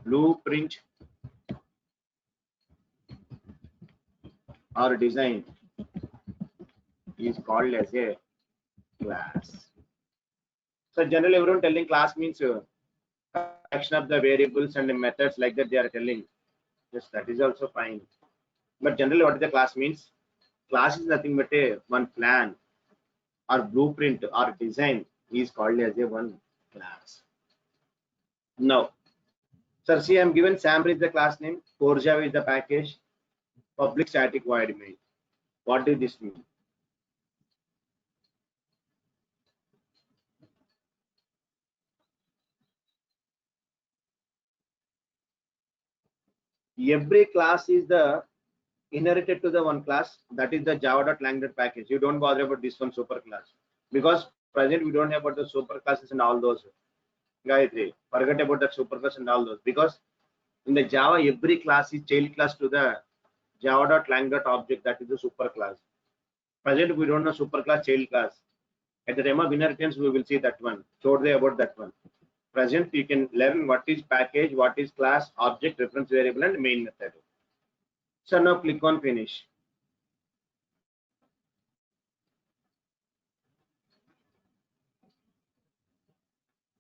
blueprint or design is called as a class. So generally everyone telling class means collection of the variables and the methods like that they are telling. Yes, that is also fine. But generally what the class means? Class is nothing but a one plan or blueprint or design is called as a one class. Now, sir, see, I am given Sample is the class name, Core Java is the package, public static void main. What does this mean? Every class is the inherited to the one class, that is the java.lang package. You don't bother about this one super class because present we don't have about the super classes and all those. Gayatri, forget about the super class and all those because in the Java every class is child class to the java.lang.object, that is the super class. Present we don't know super class, child class. At the time of inheritance we will see that one. Shortly about that one. Present you can learn what is package, what is class, object, reference variable and main method. So now click on finish.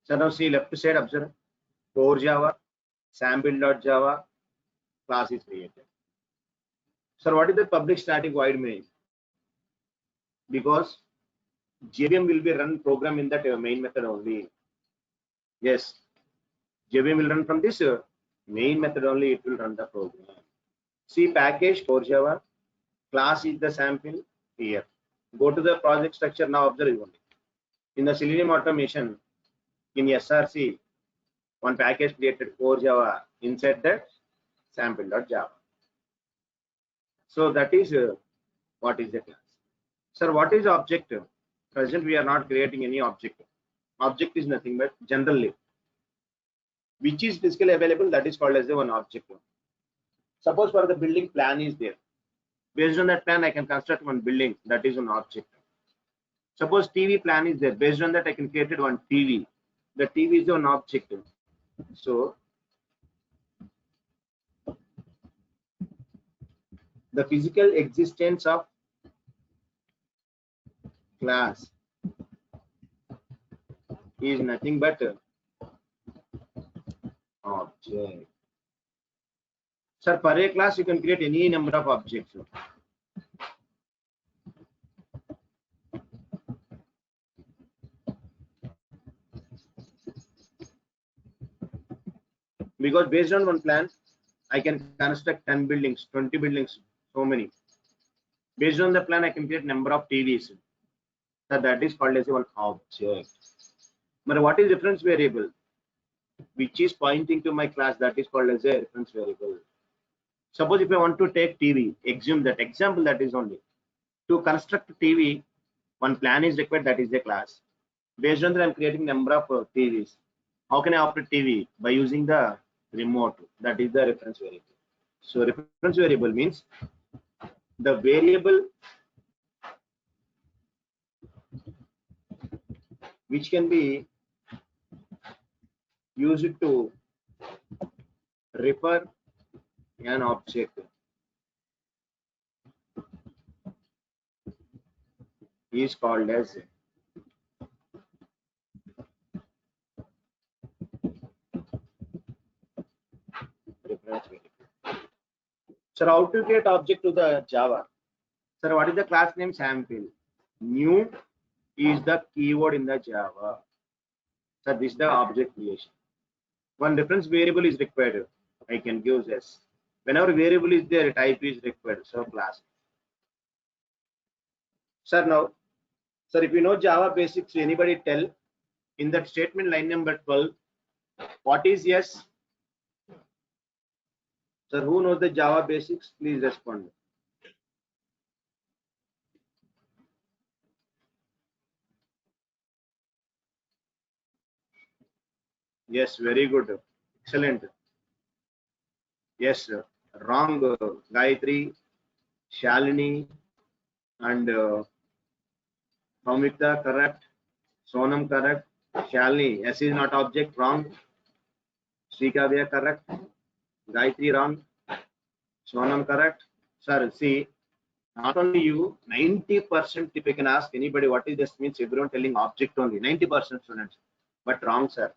So now see left side, observe core Java, sample.java, class is created. So what is the public static void main? Because JVM will be run program in that main method only. Yes, JVM will run from this main method only, it will run the program. See package core Java, class is the sample here. Go to the project structure now, observe only. In the Selenium automation, in SRC, one package created core Java inside that sample.java. So that is what is the class. Sir, what is object? Present we are not creating any object. Object is nothing but generally which is physically available, that is called as the one object. Suppose for the building plan is there. Based on that plan, I can construct one building, that is an object. Suppose TV plan is there. Based on that, I can create one TV. The TV is an object. So the physical existence of class is nothing but object. Sir, for a class you can create any number of objects. Because based on one plan, I can construct 10 buildings, 20 buildings, so many. Based on the plan, I can create number of TVs. So that is called as one object. But what is reference variable? Which is pointing to my class, that is called as a reference variable. Suppose if I want to take TV, assume that example, that is only. To construct TV, one plan is required, that is the class. Based on that, I'm creating number of TVs. How can I operate TV? By using the remote, that is the reference variable. So reference variable means the variable which can be used to refer an object is called as reference variable. So how to create object to the Java? Sir, what is the class name? Sample. New is the keyword in the Java. So this is the object creation. One reference variable is required. I can give this. Whenever variable is there, type is required. So class. Sir, now, sir, if you know Java basics, anybody tell in that statement line number 12, what is yes? Sir, who knows the Java basics? Please respond. Yes, very good. Excellent. Yes, sir. Wrong. Gayatri, Shalini, and Pamita, correct. Sonam, correct. Shalini, S is not object, wrong. Srikavya correct. Gayatri wrong. Sonam correct. Sir, see, not only you, 90% if you can ask anybody what is this means, everyone telling object only, 90% students. But wrong, sir.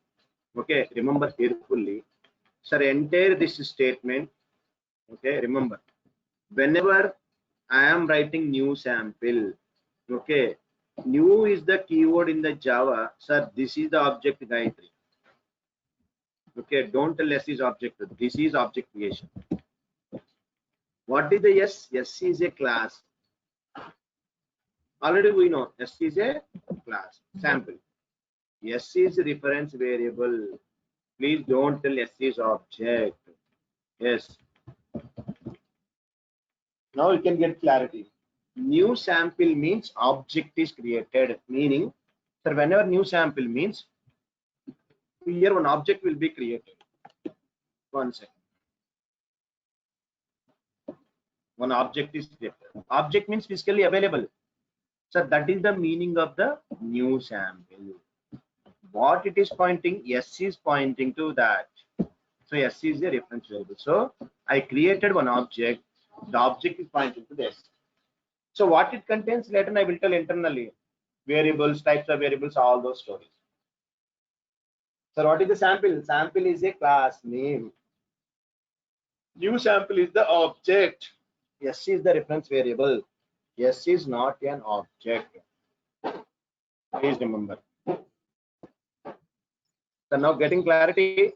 Okay, remember carefully. Sir, entire this statement, okay, remember, whenever I am writing new sample, okay, new is the keyword in the Java, sir, this is the object Gayatri. Okay, don't tell S is object, this is object creation. What is the S? S is a class. Already we know S is a class. Sample. S is reference variable. Please don't tell S is object. Yes. Now you can get clarity. New sample means object is created. Meaning, sir, whenever new sample means here one object will be created. One second. One object is created. Object means physically available. So that is the meaning of the new sample. What it is pointing? S is pointing to that. So S is a reference variable. So I created one object. The object is pointing to this. So what it contains later I will tell internally. Variables, types of variables, all those stories. So what is the sample? Sample is a class name. New sample is the object. S is the reference variable. S is not an object. Please remember. So now getting clarity.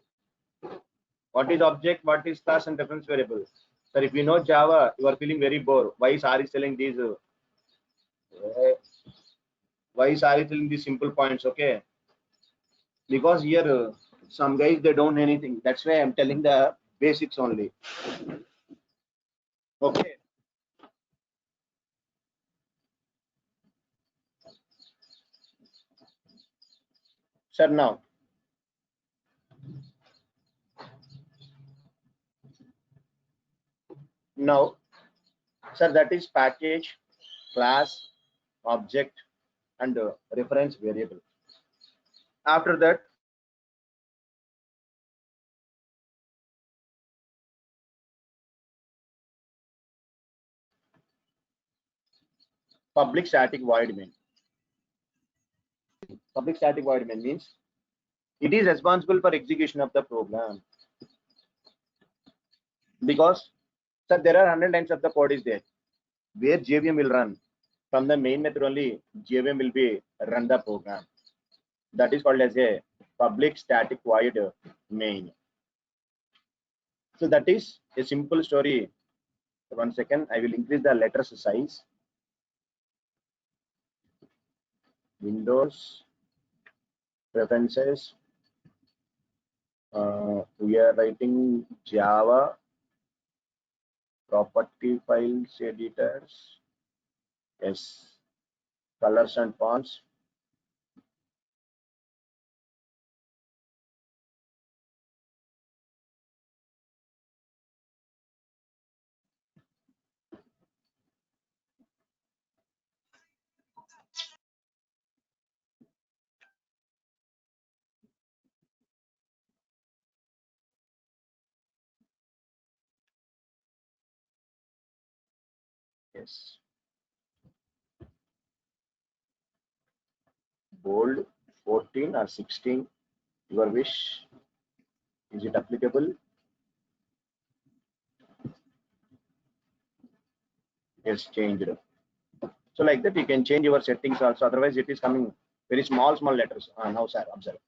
What is object? What is class and reference variable? Sir, if you know Java, you are feeling very bored. Why Sari is telling these? Why Sari is telling these simple points? Okay, because here some guys they don't know anything. That's why I'm telling the basics only. Okay. Sir, now sir, that is package, class, object, and reference variable. After that, public static void main. Public static void main means it is responsible for execution of the program. Because sir, there are 100 lines of the code is there where JVM will run. From the main method only, JVM will be run the program. That is called as a public static void main. So that is a simple story. 1 second, I will increase the letters size. Windows preferences. We are writing Java property files editors. Yes, colors and fonts. Yes. Bold 14 or 16, your wish. Is it applicable? Yes, changed. So like that, you can change your settings also. Otherwise, it is coming very small letters. Now, sir, observe.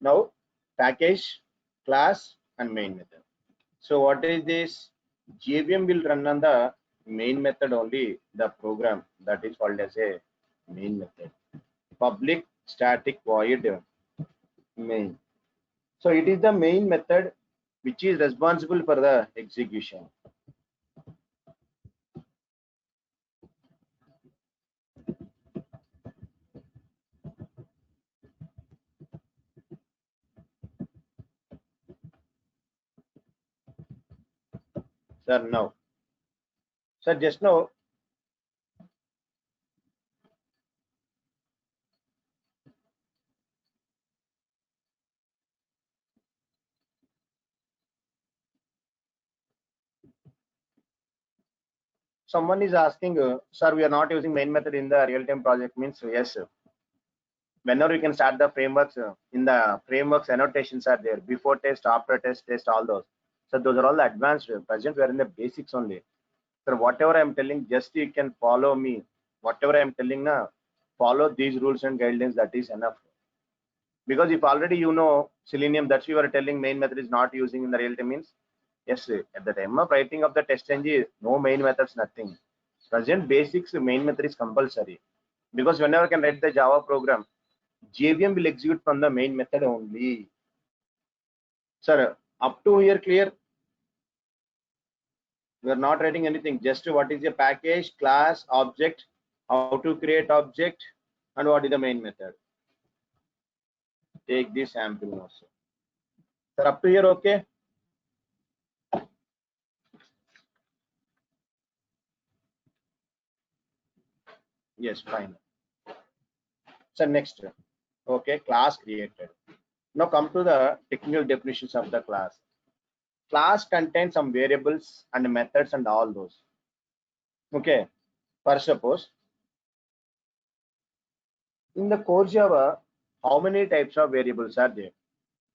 Now, package, class, and main method. So what is this? JVM will run on the main method only, the program that is called as a main method. Public static void main. So it is the main method which is responsible for the execution. Sir, now. Sir, just now. Someone is asking, sir, we are not using main method in the real-time project. Means yes, whenever you can start the frameworks, in the frameworks annotations are there, before test, after test, all those. So those are all the advanced. Present we are in the basics only. So whatever I am telling, just you can follow me. Whatever I am telling now, follow these rules and guidelines. That is enough. Because if already you know Selenium, that's you are telling main method is not using in the real time means yes, at the time of writing of the test ng, no main methods, nothing. Present basics main method is compulsory. Because whenever I can write the Java program, JVM will execute from the main method only. Sir, up to here clear? We are not writing anything, just what is a package, class, object, how to create object, and what is the main method. Take this sample also. Sir, up to here okay? Yes, fine. So next, okay, class created. Now come to the technical definitions of the class. Class contains some variables and methods and all those. Okay, for suppose in the core Java, how many types of variables are there?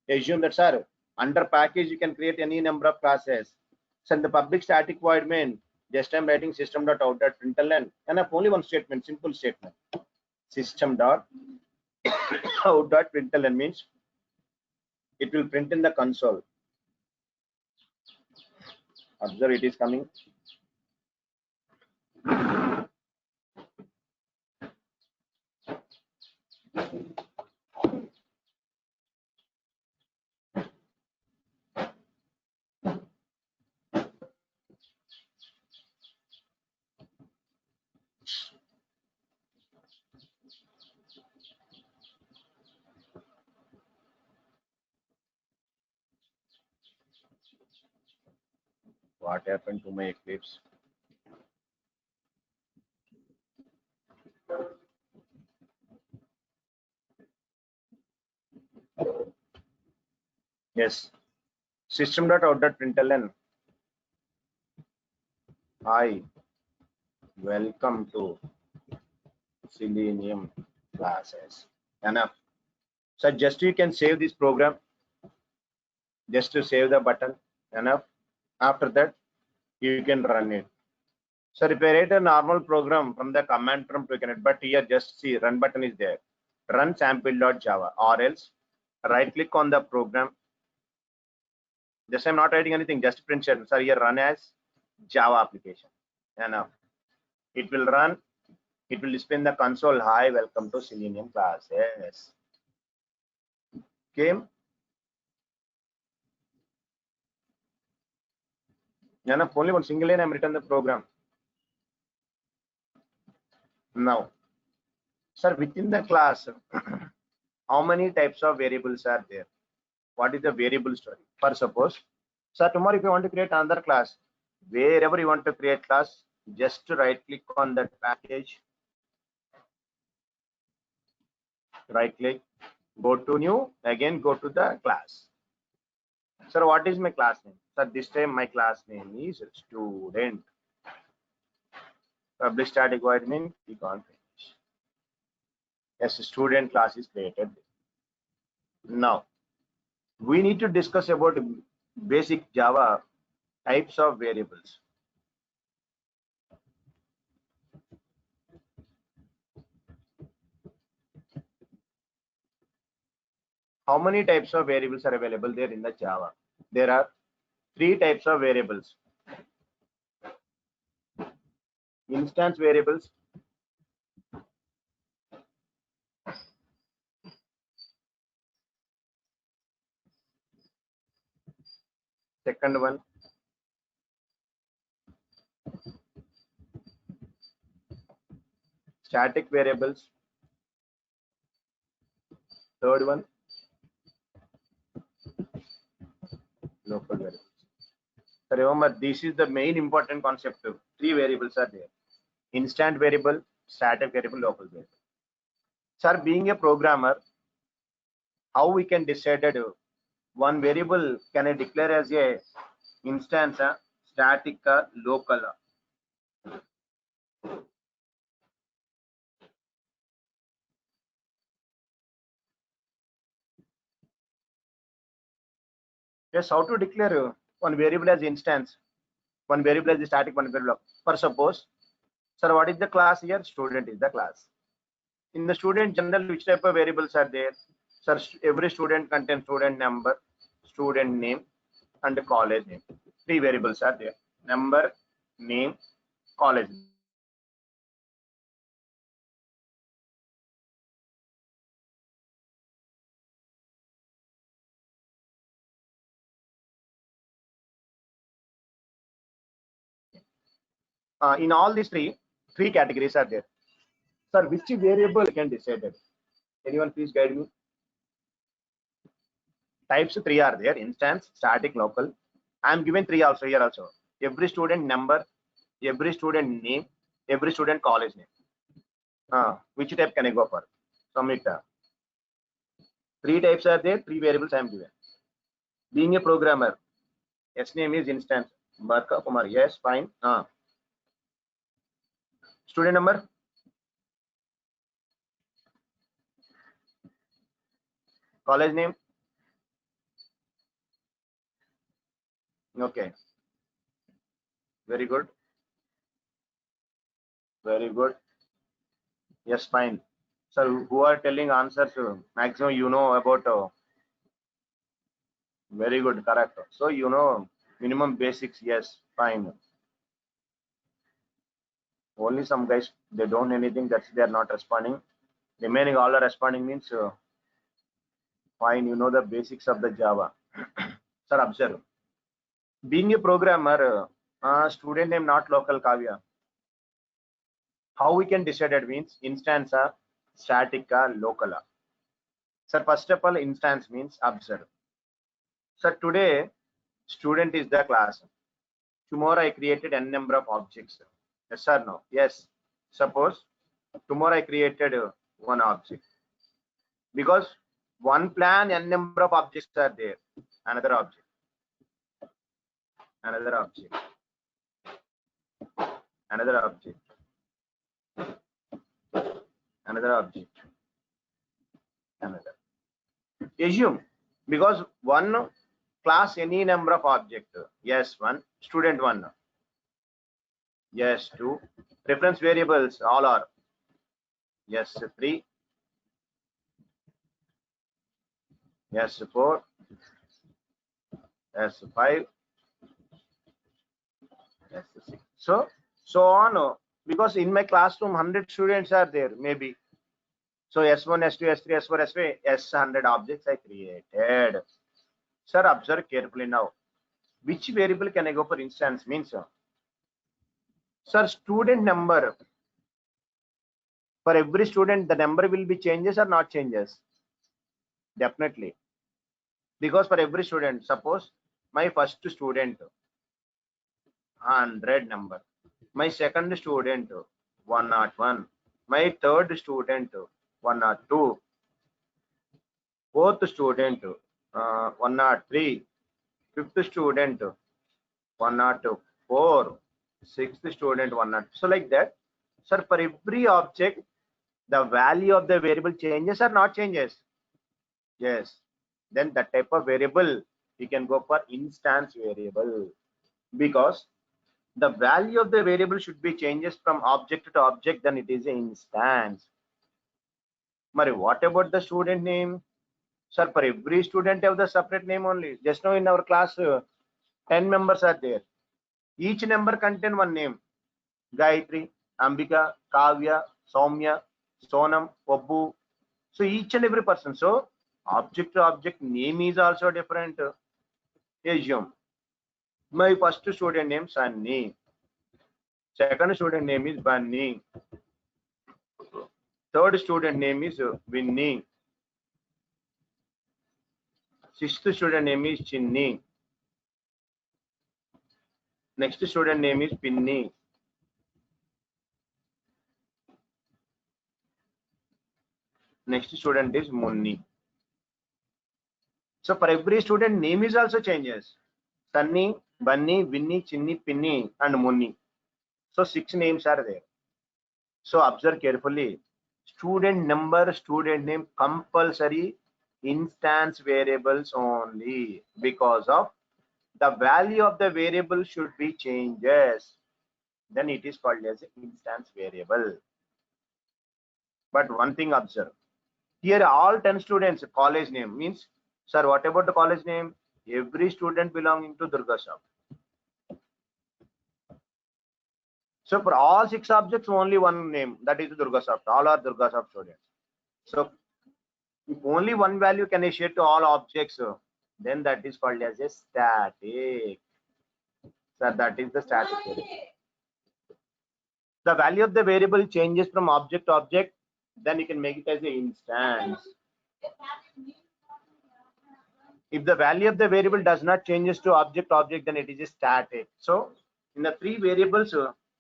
Assume that, sir, under package you can create any number of classes. So in the public static void main, just I'm writing system.out.println and have only one statement, simple statement. System.out.println means it will print in the console. Observe, it is coming. What happened to my Eclipse? Yes, system.out.println. Hi, welcome to Selenium classes. Enough. So just you can save this program. Just to save the button. Enough. After that, you can run it. So if I write a normal program from the command prompt, we can, but here just see run button is there. Run sample.java, or else right click on the program. Just I'm not writing anything, just print statement. So here run as Java application. Enough. It will run. It will display in the console. Hi, welcome to Selenium classes. Came. Enough. Only one single line I'm written the program. Now, sir, within the class, how many types of variables are there? What is the variable story? For suppose, sir, tomorrow if you want to create another class, wherever you want to create class, just right click on that package, right click, go to new, again go to the class. Sir, what is my class name? Sir, this time my class name is student. Public static void means we can't finish. Yes, student class is created. Now, we need to discuss about basic Java types of variables. How many types of variables are available there in the Java? There are 3 types of variables. Instance variables, second one static variables, third one local variables. So remember, this is the main important concept. 3 variables are there: instant variable, static variable, local variable. Sir, being a programmer, how we can decide that one variable can I declare as a instance, static, local? Yes, how to declare one variable as instance, one variable as static, one variable. For suppose, sir, what is the class here? Student is the class. In the student general, which type of variables are there? Sir, every student contains student number, student name, and college name. 3 variables are there: number, name, college name. In all these three categories are there. Sir, which variable can decide it? Anyone please guide me? Types 3 are there: instance, static, local. I am given 3 also here also. Every student number, every student name, every student college name. Which type can I go for? Submit. 3 types are there, 3 variables I am given. Being a programmer, S name is instance. Barka Kumar, yes, fine. Student number, college name. Okay, very good. Very good. Yes, fine. So who are telling answers? Maximum you know about. Very good, correct. So you know minimum basics. Yes, fine. Only some guys they don't know anything. That's they are not responding. Remaining all are responding means fine. You know the basics of the Java. Sir, observe. Being a programmer, student name not local, Kavya. How we can decide that means instance, static, local. Sir, first of all, instance means observe. Sir, today student is the class. Tomorrow I created n number of objects. Yes or no? Yes. Suppose tomorrow I created one object. Because one plan, n number of objects are there. Another object. Another object. Another object. Another object. Another. Assume because one class any number of object. Yes, one. Student one. Yes, two. Reference variables all are. Yes, 3. Yes, 4. Yes, 5. Yes, 6. So on. Because in my classroom 100 students are there maybe. So S1, S2, S3, S4, S5, S100 objects I created. Sir, observe carefully now. Which variable can I go for instance means? Sir, student number. For every student, the number will be changes or not changes? Definitely. Because for every student, suppose my first student 100 number, my second student 101, my third student 102, fourth student 103, fifth student 104, sixth student 100. So like that, sir, for every object, the value of the variable changes or not changes? Yes. Then that type of variable we can go for instance variable, because the value of the variable should be changes from object to object, then it is an instance. Mari, what about the student name? Sir, for every student have the separate name only. Just now in our class, 10 members are there. Each number contain one name. Gayatri, Ambika, Kavya, Soumya, Sonam, Obbu. So each and every person. So object to object name is also different. Assume my first student name Sunny, second student name is Bunny, third student name is Winnie, sixth student name is Chinny, next student name is Pinny, next student is Munni. So for every student name is also changes. Sunny, Bunny, Winnie, Chinny, Pinny and Munni. So 6 names are there. So observe carefully. Student number, student name compulsory instance variables only, because of the value of the variable should be changes, then it is called as instance variable. But one thing observe, here all 10 students college name means, sir, what about the college name? Every student belonging to Durgasoft. So for all 6 objects, only one name, that is Durgasoft. All are Durgasoft students. So if only one value can share to all objects, then that is called as a static. So that is the static variable. The value of the variable changes from object to object, then you can make it as an instance. If the value of the variable does not changes to object to object, then it is a static. So in the 3 variables,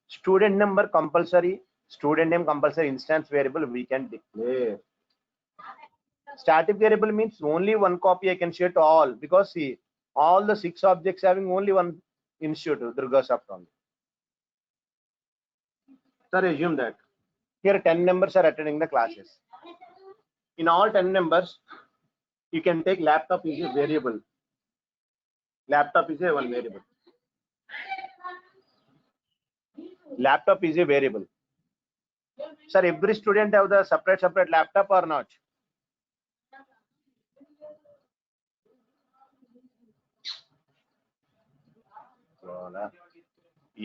student number compulsory, student name compulsory, instance variable we can declare. Static variable means only one copy I can share to all, because see, all the 6 objects having only one institute, Durgasoft only. Sir, assume that here 10 members are attending the classes. In all 10 members, you can take laptop is a variable. Laptop is a one variable. Laptop is a variable. Sir, every student have the separate laptop or not?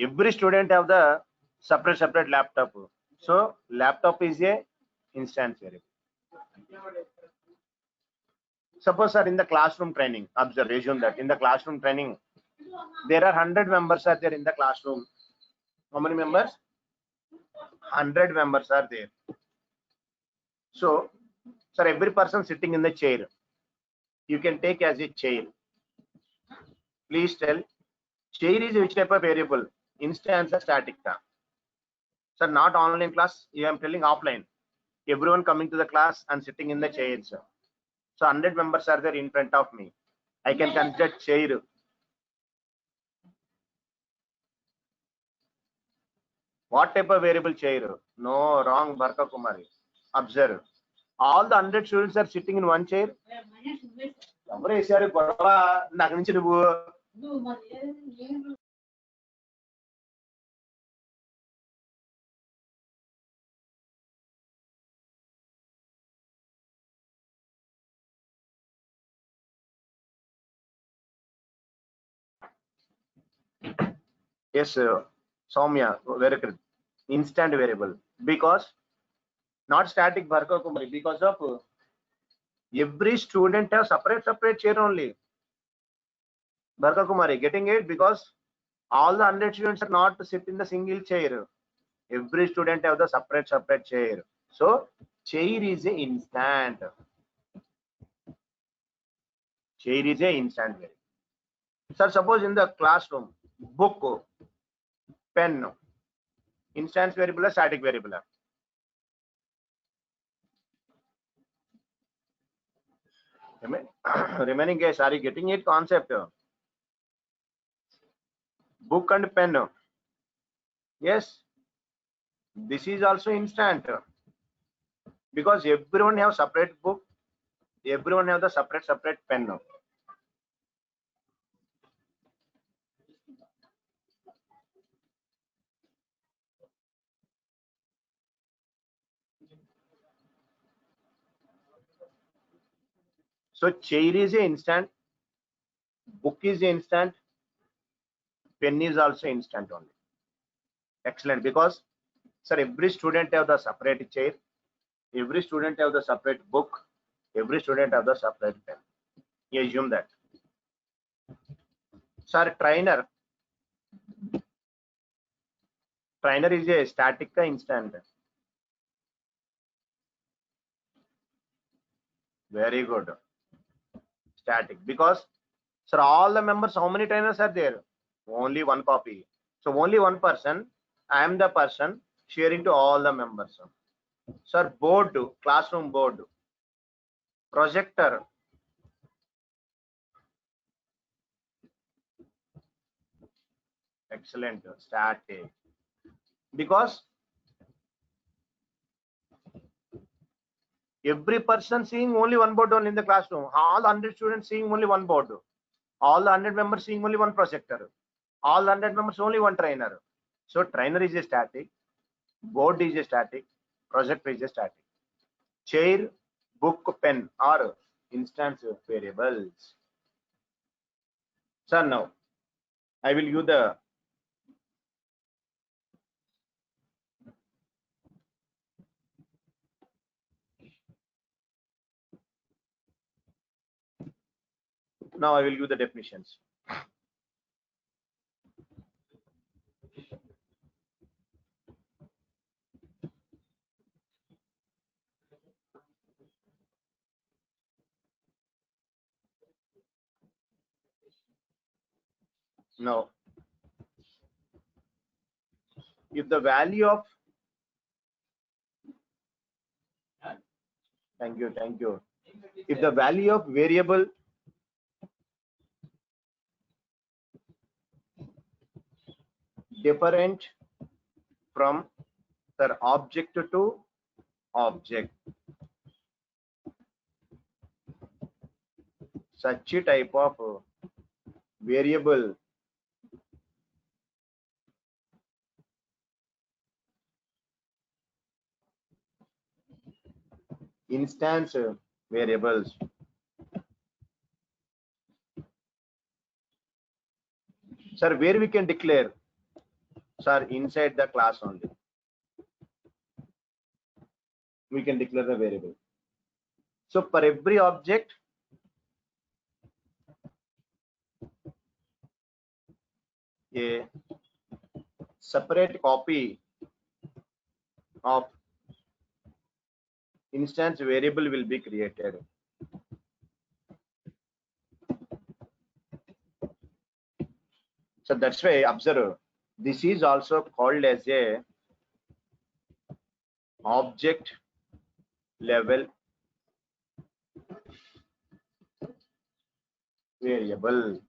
Every student have the separate laptop. So laptop is a instance variable. Suppose, sir, in the classroom training, observation that in the classroom training, there are 100 members are there in the classroom. How many members? 100 members are there. So, sir, every person sitting in the chair, you can take as a chair. Please tell, chair is which type of variable? Instance or static? Sir, not online class, I am telling offline. Everyone coming to the class and sitting in the chairs. So 100 members are there in front of me. I can consider chair. What type of variable chair? No, wrong, Bharka Kumari. Observe. All the 100 students are sitting in one chair. Yes, Soumya, very correct. Instant variable, because not static, Bharka Kumari, because of every student have separate chair only. Bharka Kumari, getting it? Because all the 100 students are not to sit in the single chair. Every student have the separate chair. So chair is a instant. Chair is a instant variable. Sir, suppose in the classroom, book, pen, instance variable or static variable? Remaining guys, are you getting it concept? Book and pen. Yes, this is also instant, because everyone have separate book, everyone have the separate pen. So chair is a instant, book is instant, pen is also instant only. Excellent, because sir, every student have the separate chair, every student have the separate book, every student have the separate pen. You assume that. Sir, trainer is a static instant. Very good. Static, because sir, all the members, how many trainers are there? Only one copy. So only one person, I am the person sharing to all the members. Sir, board, classroom board, projector, excellent, static, because Every person seeing only one board only in the classroom. All 100 students seeing only one board. All the 100 members seeing only one projector. All 100 members only one trainer. So trainer is a static, board is a static, projector is a static. Chair, book, pen are instance variables. So now I will use the definitions. Now, if the value of thank you. If the value of variable different from the object to object, such a type of variable instance variables. Sir, where we can declare? Sir, inside the class only. We can declare the variable. So for every object, a separate copy of instance variable will be created. So that's why observe, this is also called as a object level variable,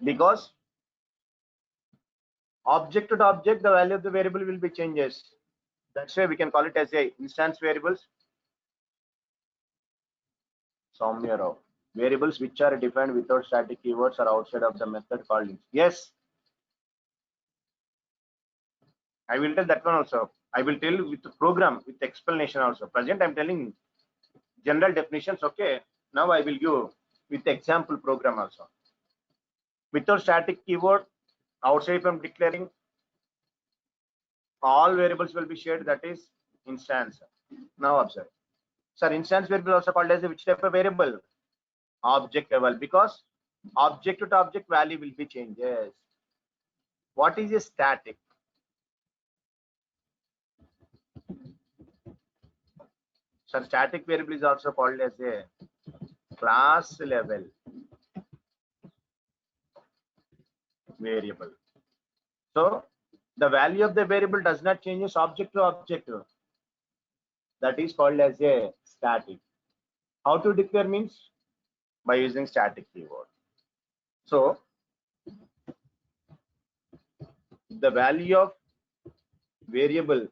because object to object the value of the variable will be changes. That's why we can call it as a instance variables. Soumya Rao. Variables which are defined without static keywords are outside of the method called int. Yes, I will tell that one also. I will tell with the program with explanation also. Present I'm telling general definitions. Okay, now I will give with example program also. Without static keyword, outside from declaring, all variables will be shared, that is instance. Now observe. Sir, instance variable also called as which type of variable? Object level, because object to object value will be changes. What is a static? Sir, static variable is also called as a class level variable. So the value of the variable does not change object to object. That is called as a static. How to declare means by using static keyword. So the value of variable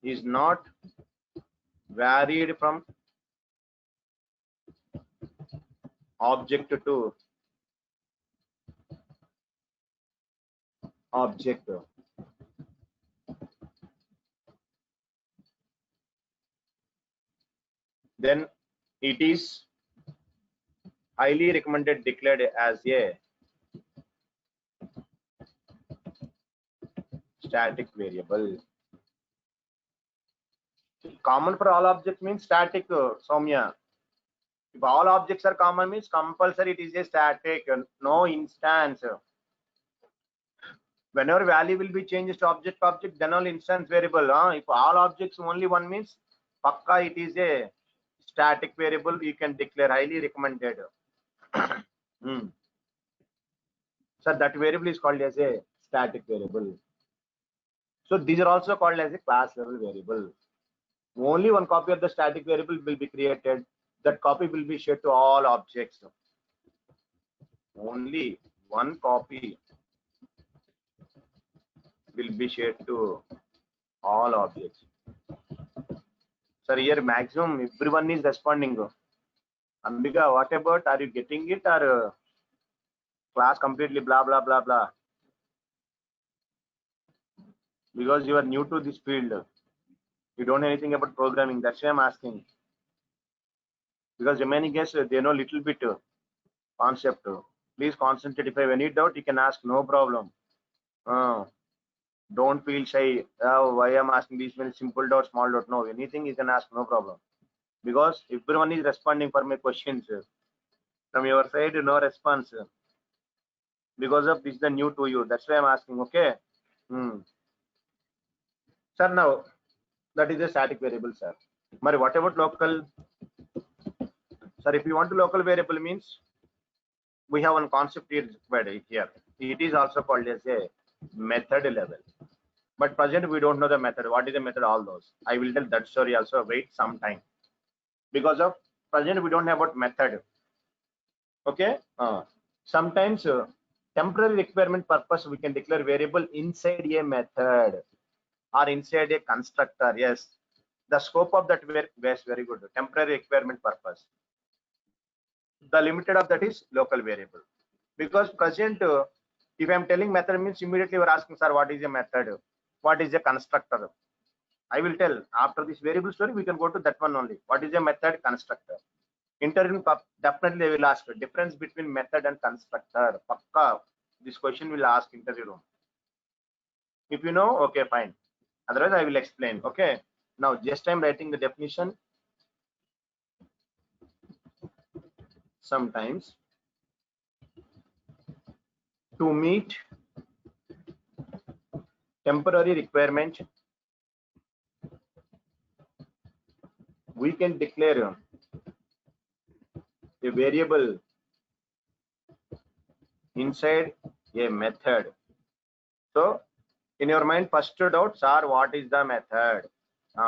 is not varied from object to object. Then it is highly recommended declared as a static variable. Common for all objects means static, Soumya. If all objects are common means compulsory it is a static, no instance. Whenever value will be changed to object, then all instance variable. If all objects only one means pakka it is a static variable, you can declare highly recommended. So that variable is called as a static variable. So these are also called as a class level variable. Only one copy of the static variable will be created. That copy will be shared to all objects. Only one copy will be shared to all objects. Sir, here maximum everyone is responding. Ambika, what about? Are you getting it or class completely blah blah blah blah? Because you are new to this field, you don't know anything about programming. That's why I'm asking. Because remaining guests, they know little bit concept. Please concentrate. If you have any doubt, you can ask. No problem. Don't feel shy. Why I'm asking these many simple doubts, small doubt? No, anything you can ask. No problem. Because everyone is responding for my questions. From your side, no response. Because of this, the new to you. That's why I'm asking. Okay. Sir, now that is a static variable, sir. But what about local? Sir, if you want to local variable means we have one concept here required here. It is also called as a method level. But present we don't know the method. What is the method? All those. I will tell that story also. Wait some time. Because of present we don't have about method. Okay. Sometimes temporary requirement purpose we can declare variable inside a method or inside a constructor. Yes. The scope of that was very good. Temporary requirement purpose. The limited of that is local variable. Because present, if I'm telling method means immediately you're asking, sir, what is a method? What is a constructor? I will tell after this variable story, we can go to that one only. What is a method? Constructor. Interview definitely they will ask difference between method and constructor. Pakka, this question will ask interview room. If you know, okay, fine. Otherwise, I will explain. Okay. Now, just I'm writing the definition. Sometimes to meet temporary requirement, we can declare a variable inside a method. So in your mind, first doubts are what is the method?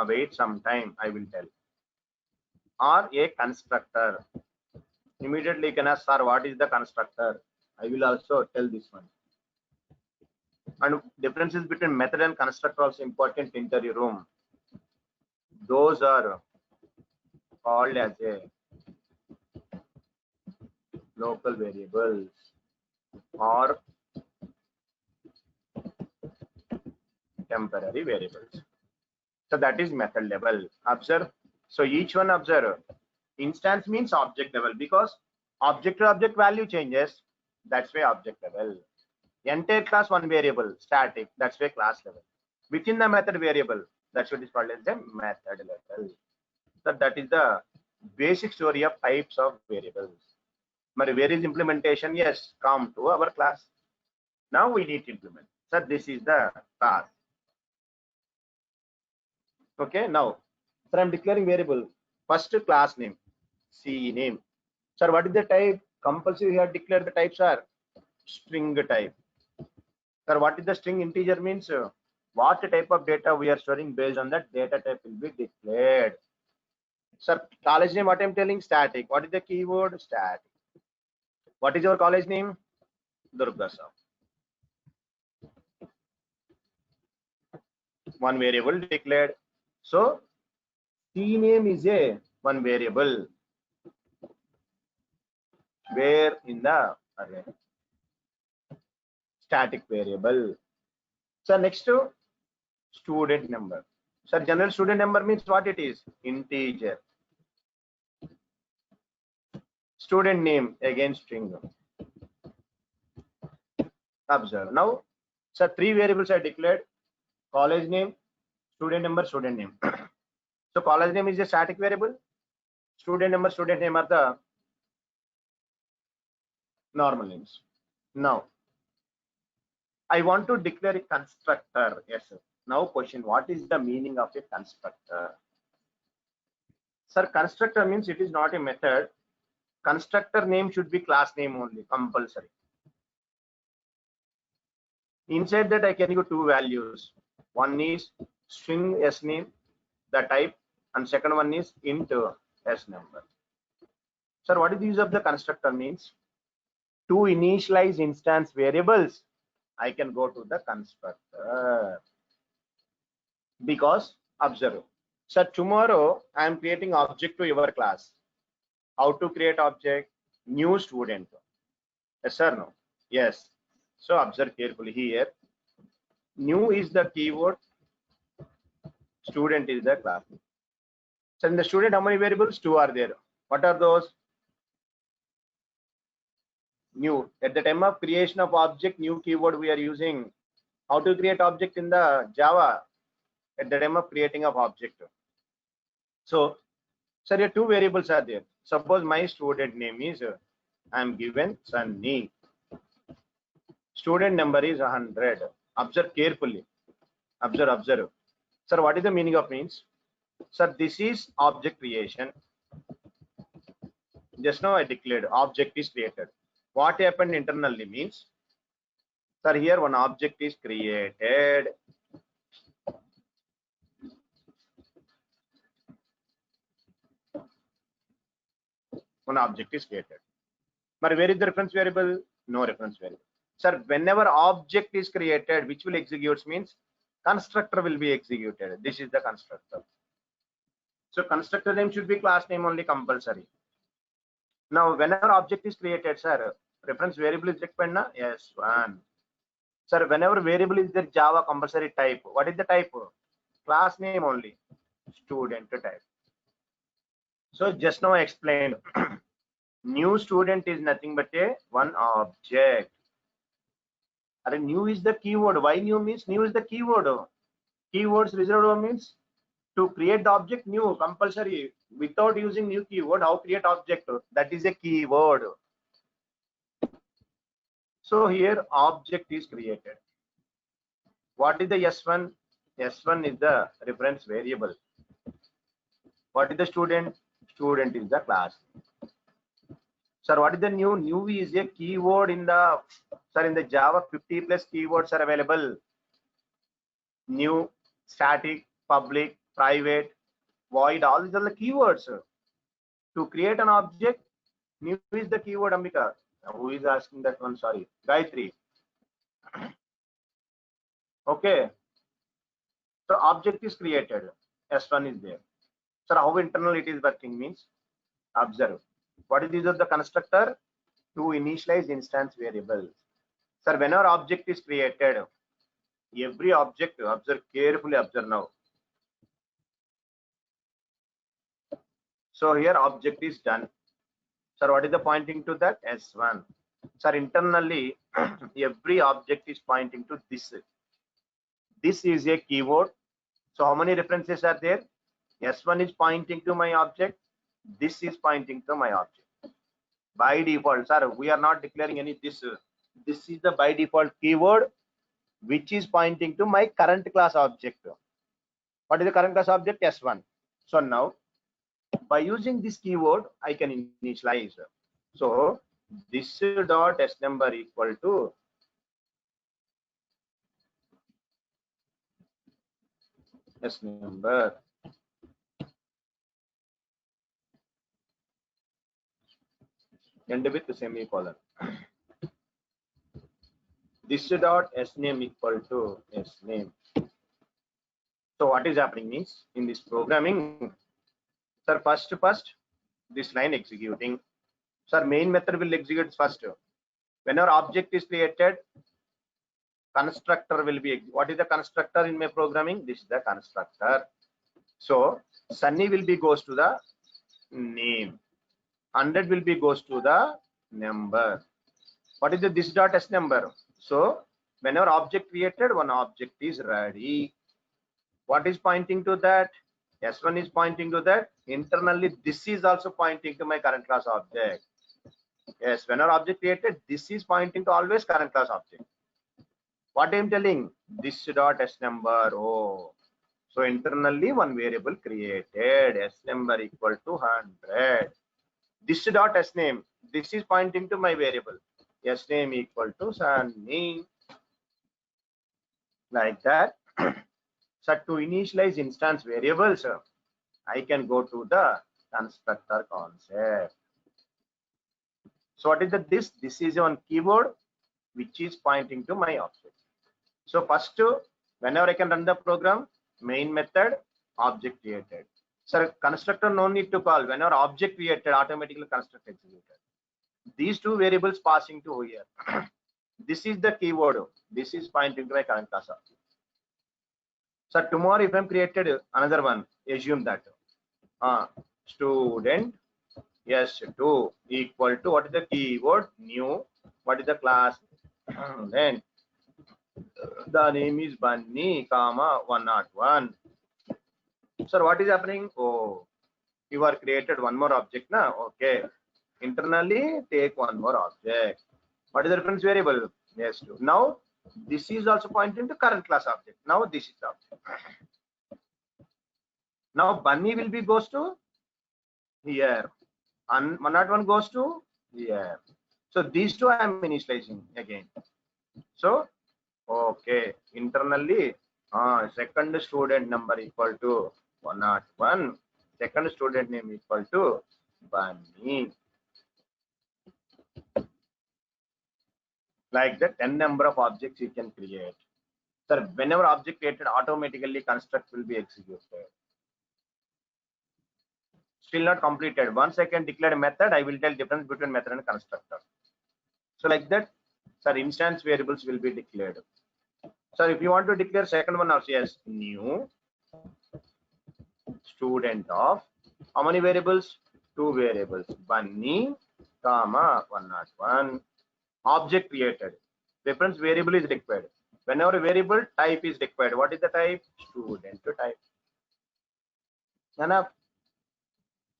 Wait some time, I will tell. Or a constructor. Immediately you can ask, sir, what is the constructor? I will also tell this one. And differences between method and constructor also important in interview room. Those are called as a local variables or temporary variables. So that is method level. Observe. So each one observe. Instance means object level because object to object value changes. That's why object level. Entire class one variable static. That's why class level. Within the method variable, that's what is called as the method level. So that is the basic story of types of variables. But where is implementation? Yes, come to our class. Now we need to implement. So this is the class. Okay, now, sir, I'm declaring variable. First class name, C name. Sir, what is the type? Compulsory here declare the types are string type. Sir, what is the string? Integer means what type of data we are storing based on that data type will be declared. Sir, college name, what I'm telling? Static. What is the keyword? Static. What is your college name? Durga sir. One variable declared. So C name is a one variable where in the array. Static variable. So next to student number. So general student number means what it is? Integer. Student name again string. Observe. Now, so three variables are declared. College name, student number, student name. So college name is a static variable. Student number, student name are the normal names. Now, I want to declare a constructor. Yes, sir. Now question, what is the meaning of a constructor? Sir, constructor means it is not a method. Constructor name should be class name only, compulsory. Inside that I can give two values. One is string s name, the type, and second one is int s number. Sir, what is the use of the constructor means? To initialize instance variables, I can go to the constructor. Because observe. So tomorrow I am creating object to your class. How to create object? New student. Yes or no? Yes. So observe carefully here. New is the keyword. Student is the class. So in the student, how many variables? Two are there. What are those? New. At the time of creation of object, new keyword we are using. How to create object in the Java? At the time of creating of object. So, sir, here two variables are there. Suppose my student name is I am given Sunny. Student number is 100. Observe carefully. Observe. Sir, what is the meaning of means? Sir, this is object creation. Just now I declared object is created. What happened internally means, sir, here one object is created. One object is created. But where is the reference variable? No reference variable. Sir, whenever object is created, which will execute means constructor will be executed. This is the constructor. So constructor name should be class name only compulsory. Now, whenever object is created, sir, reference variable is required, na? Yes, one. Sir, whenever variable is there, Java compulsory type. What is the type? Class name only. Student type. So just now I explained. New student is nothing but a one object. And new is the keyword. Why new means new is the keyword. Keywords reserved means to create the object new compulsory. Without using new keyword, how create object? That is a keyword. So here object is created. What is the S1? S1 is the reference variable. What is the student? Student is the class. Sir, what is the new? New is a keyword in the, sir, in the Java 50 plus keywords are available. New, static, public, private, void, all these are the keywords. To create an object, new is the keyword, Ambika. Who is asking that one? Sorry, Gayatri. Okay. So object is created. S1 is there. Sir, how internal it is working means, observe. What is use of the constructor? To initialize instance variables. Sir, whenever object is created, every object, observe carefully, observe now. So here object is done. Sir, what is the pointing to that? S1. Sir, internally, every object is pointing to this. This is a keyword. So how many references are there? S1 is pointing to my object. This is pointing to my object. By default, sir, we are not declaring any this. This is the by default keyword which is pointing to my current class object. What is the current class object? S1. So now by using this keyword, I can initialize. So this dot S number equal to S number. End with the semicolon. This dot S name equal to S name. So what is happening means in this programming, sir, first this line executing. Sir, main method will execute first. Whenever object is created, constructor will be. What is the constructor in my programming? This is the constructor. So Sunny will be goes to the name. 100 will be goes to the number. What is the this dot S number? So whenever object created, one object is ready. What is pointing to that? S1 is pointing to that. Internally, this is also pointing to my current class object. Yes, whenever object created, this is pointing to always current class object. What I am telling? This dot S number. Oh, so internally one variable created. S number equal to 100. This dot S name. This is pointing to my variable. S name equal to Sunny. Like that. So to initialize instance variables, I can go to the constructor concept. So what is the this? This is one keyword which is pointing to my object. So first, whenever I can run the program, main method, object created. Sir, constructor no need to call. Whenever object created, automatically constructor executed. These two variables passing to here. This is the keyword. This is pointing to my current class object. So tomorrow if I'm created another one, assume that student s2 equal to, what is the keyword? New. What is the class? Then the name is Bunny, comma 101. Sir, what is happening? Oh, you are created one more object now. Okay, internally take one more object. What is the reference variable? S2. Now this is also pointing to current class object. Now this is the object. Now Bunny will be goes to here, and 101 goes to here. So these two I am initializing again. So okay, internally second student number equal to 101, second student name equal to Bunny. Like that, 10 number of objects you can create. Sir, whenever object created, automatically construct will be executed. Still not completed. Once I can declare a method, I will tell difference between method and constructor. So like that, sir, instance variables will be declared. So if you want to declare second one also, yes, new student of, how many variables? 2 variables, Bunny, comma 101. Object created. Reference variable is required. Whenever a variable type is required, what is the type? Student type. Enough.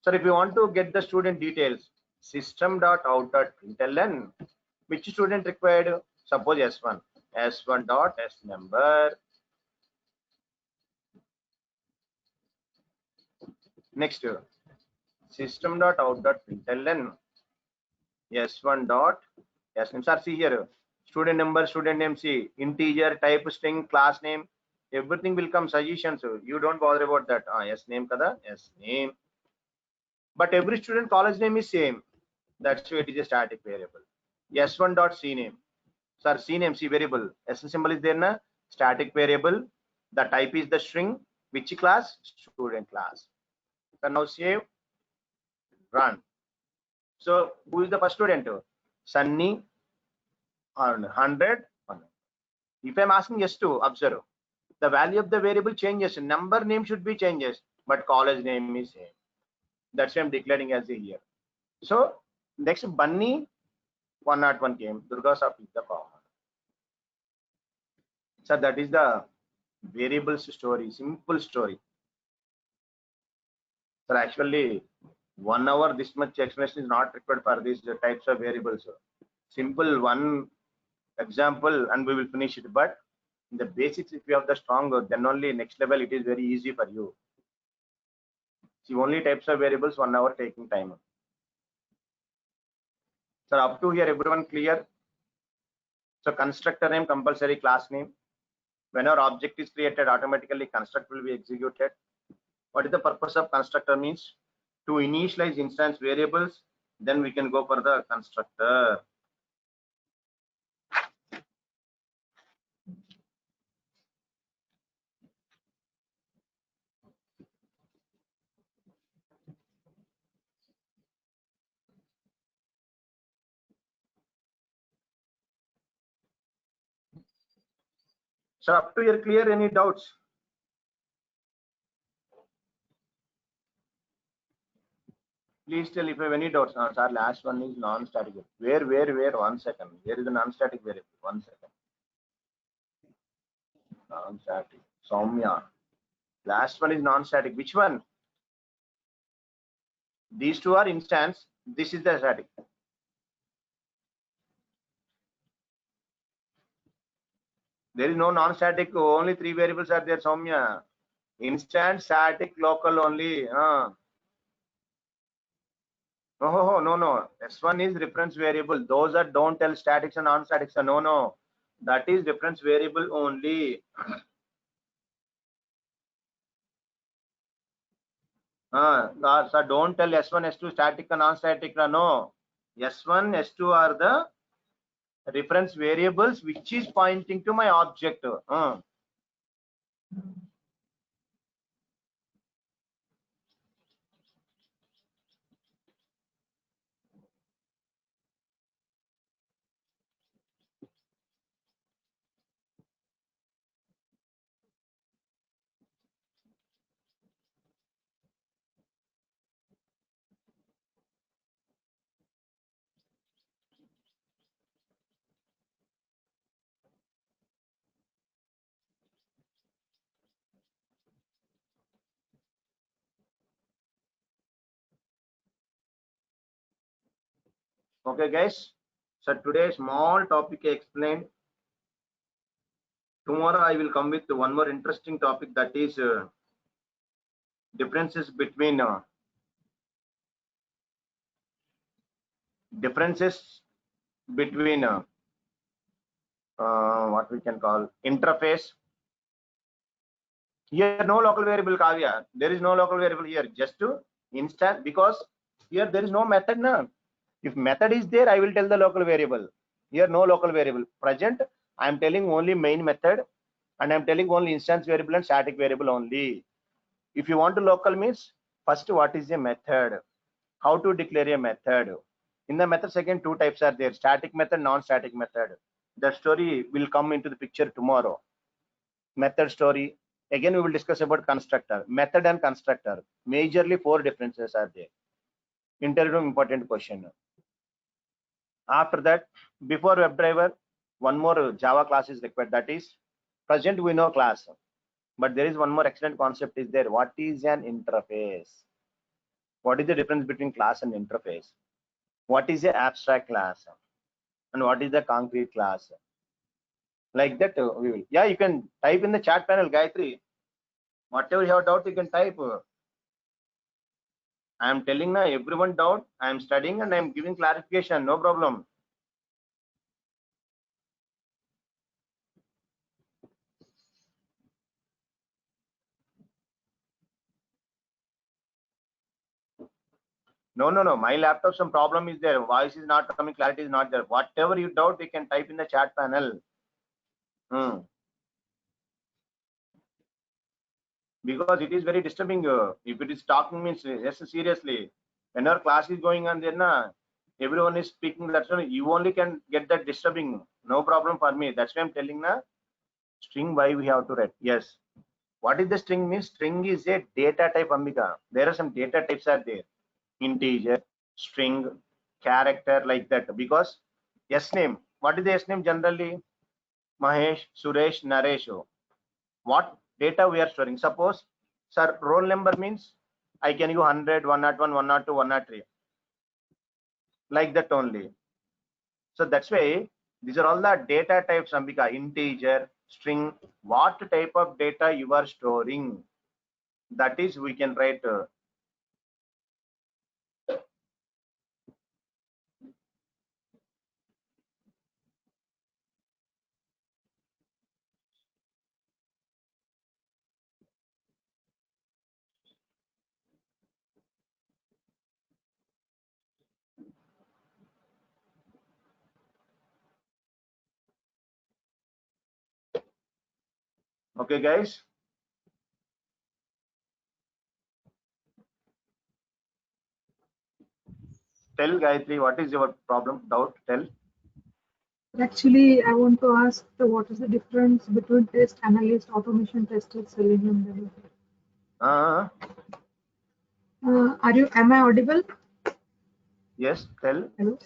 Sir, if you want to get the student details, system.out.println, which student required? Suppose S1. S1 dot S number. Next, system.out.println S1 dot S name. Sir, see here, student number, student name, see integer, type, string, class name, everything will come suggestions. So you don't bother about that. S name kada, S name. But every student college name is same. That's why it is a static variable. S1 dot C name. Sir, C name, C variable. S symbol is there na? Static variable. The type is the string. Which class? Student class. So now save, run. So who is the first student? Sunny, 100. If I'm asking S2, observe. The value of the variable changes. Number name should be changes, but college name is same. That's why I'm declaring as a here. So next, Bunny 101 came. Durga Shop is the common. So that is the variables story, simple story. So actually 1 hour this much explanation is not required for these types of variables. Simple one example and we will finish it. But in the basics, if you have the strong, then only next level it is very easy for you. See, only types of variables, 1 hour taking time. So up to here, everyone clear? So constructor name, compulsory class name. Whenever object is created, automatically construct will be executed. What is the purpose of constructor? Means to initialize instance variables, then we can go for the constructor. So up to here clear, any doubts? Please tell if you have any doubts. Sir, last one is non-static. Where? 1 second. Where is the non-static variable? 1 second. Non-static. Soumya. Last one is non-static. Which one? These two are instance. This is the static. There is no non-static. Only 3 variables are there, Soumya. Instance, static, local only. No. S1 is reference variable. Those are, don't tell statics and non-statics. No. That is reference variable only. So don't tell S1, S2 static and non-static. No. S1, S2 are the reference variables which is pointing to my object. Okay, guys. So today small topic I explained. Tomorrow I will come with one more interesting topic, that is differences between what we can call interface. Here no local variable, Kavya. There is no local variable here. Just to instance, because here there is no method now. If method is there, I will tell the local variable. Here no local variable. Present, I am telling only main method, and I am telling only instance variable and static variable only. If you want to local means, first what is a method? How to declare a method? In the method, second two types are there: static method, non-static method. The story will come into the picture tomorrow. Method story. Again, we will discuss about constructor. Method and constructor. Majorly 4 differences are there. Interview important question. After that, before WebDriver, one more Java class is required. That is, present we know class, but there is one more excellent concept is there. What is an interface? What is the difference between class and interface? What is the abstract class? And what is the concrete class? Like that, we will. Yeah, you can type in the chat panel, Gayatri. Whatever you have doubt, you can type. I am telling now everyone doubt. I am studying and I am giving clarification. No problem. No. My laptop, some problem is there. Voice is not coming, clarity is not there. Whatever you doubt, you can type in the chat panel. Because it is very disturbing. If it is talking means, yes, seriously. When our class is going on, then everyone is speaking. That's why you only can get that disturbing. No problem for me. That's why I'm telling string why we have to write. Yes. What is the string means? String is a data type, Ambika. There are some data types are there. Integer, string, character, like that. Because yes name. What is the yes name generally? Mahesh, Suresh, Naresh. What data we are storing? Suppose, sir, roll number means I can give 100, 101, 102, 103. Like that only. So that's why these are all the data types, Ambika. Integer, string, what type of data you are storing. That is, we can write. Okay, guys. Tell Gayatri, what is your problem? Doubt? Tell. Actually, I want to ask what is the difference between test analyst, automation tester, Selenium developer? Am I audible? Yes, tell. Hello?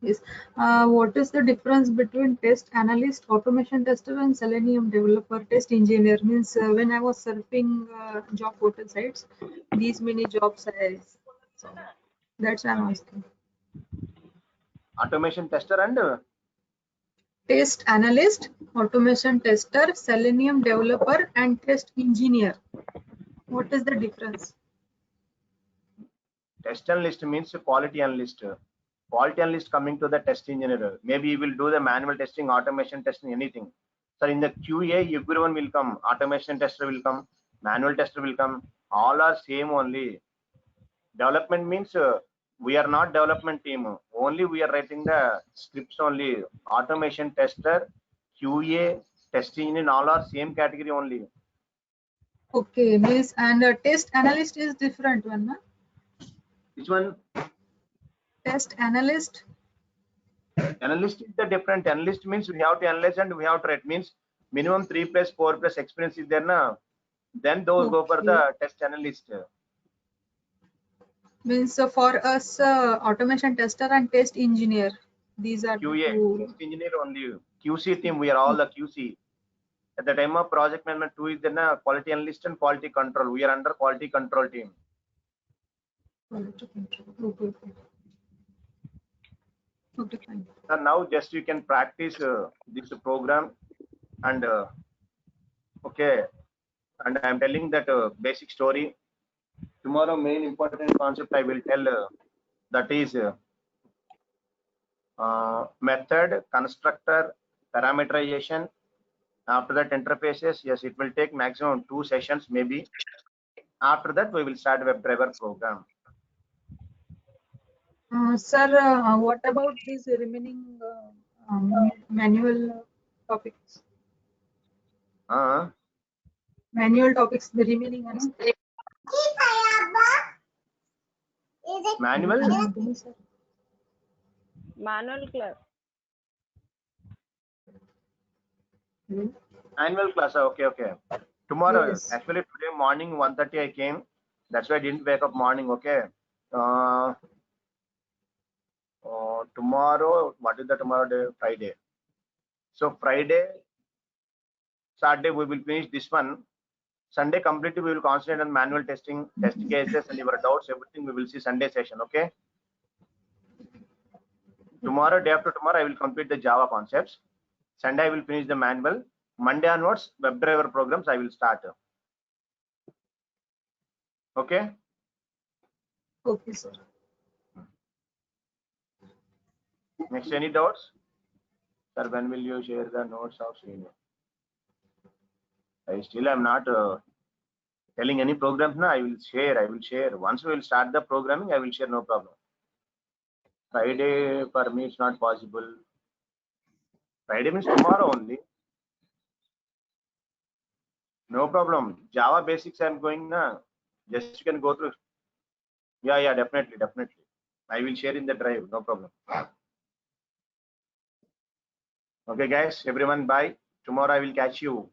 Yes. What is the difference between test analyst, automation tester, and Selenium developer, test engineer? Means when I was surfing job portal sites, these many jobs I saw. That's why I'm asking. Automation tester and Test analyst, automation tester, Selenium developer, and test engineer. What is the difference? test analyst means quality analyst. Quality analyst coming to the test engineer. Maybe you will do the manual testing, automation testing, anything. So in the QA, everyone will come. Automation tester will come. Manual tester will come. All are same only. Development means we are not development team. Only we are writing the scripts only. Automation tester, QA, test engineer, all are same category only. Okay, means and test analyst is different one, na? Which one? Test analyst. Analyst is the different. Analyst means we have to analyze and we have to write. Means minimum 3+4+ experience is there now. Then those go for the test analyst. Means for us, automation tester and test engineer. These are the QA, two. test engineer only. QC team, we are all the QC. At the time of project management 2 is there quality analyst and quality control. We are under quality control team. Quality control. Okay. Okay, fine. And now just you can practice this program and okay. And I'm telling that basic story. Tomorrow, main important concept I will tell that is method, constructor, parameterization. After that, interfaces. Yes, it will take maximum 2 sessions maybe. After that, we will start WebDriver program. Sir, what about these remaining manual topics? Manual topics, the remaining ones. Manual? Manual class. Annual class. Okay. Tomorrow, Yes. actually today morning 1:30 I came. That's why I didn't wake up morning. Okay. Tomorrow, what is the tomorrow day? Friday. So Friday, Saturday we will finish this one. Sunday completely we will concentrate on manual testing, test cases, and your doubts, everything we will see Sunday session. Okay. Tomorrow, day after tomorrow, I will complete the Java concepts. Sunday I will finish the manual. Monday onwards, WebDriver programs I will start. Okay. Okay, sir. Next, any doubts? Sir, when will you share the notes of senior? I still am not telling any programs now. I will share. Once we will start the programming, I will share, no problem. Friday for me it's not possible. Friday means tomorrow only. No problem. Java basics I'm going now. Just you can go through. Yeah, definitely. I will share in the drive, no problem. Okay, guys, everyone, bye. Tomorrow I will catch you.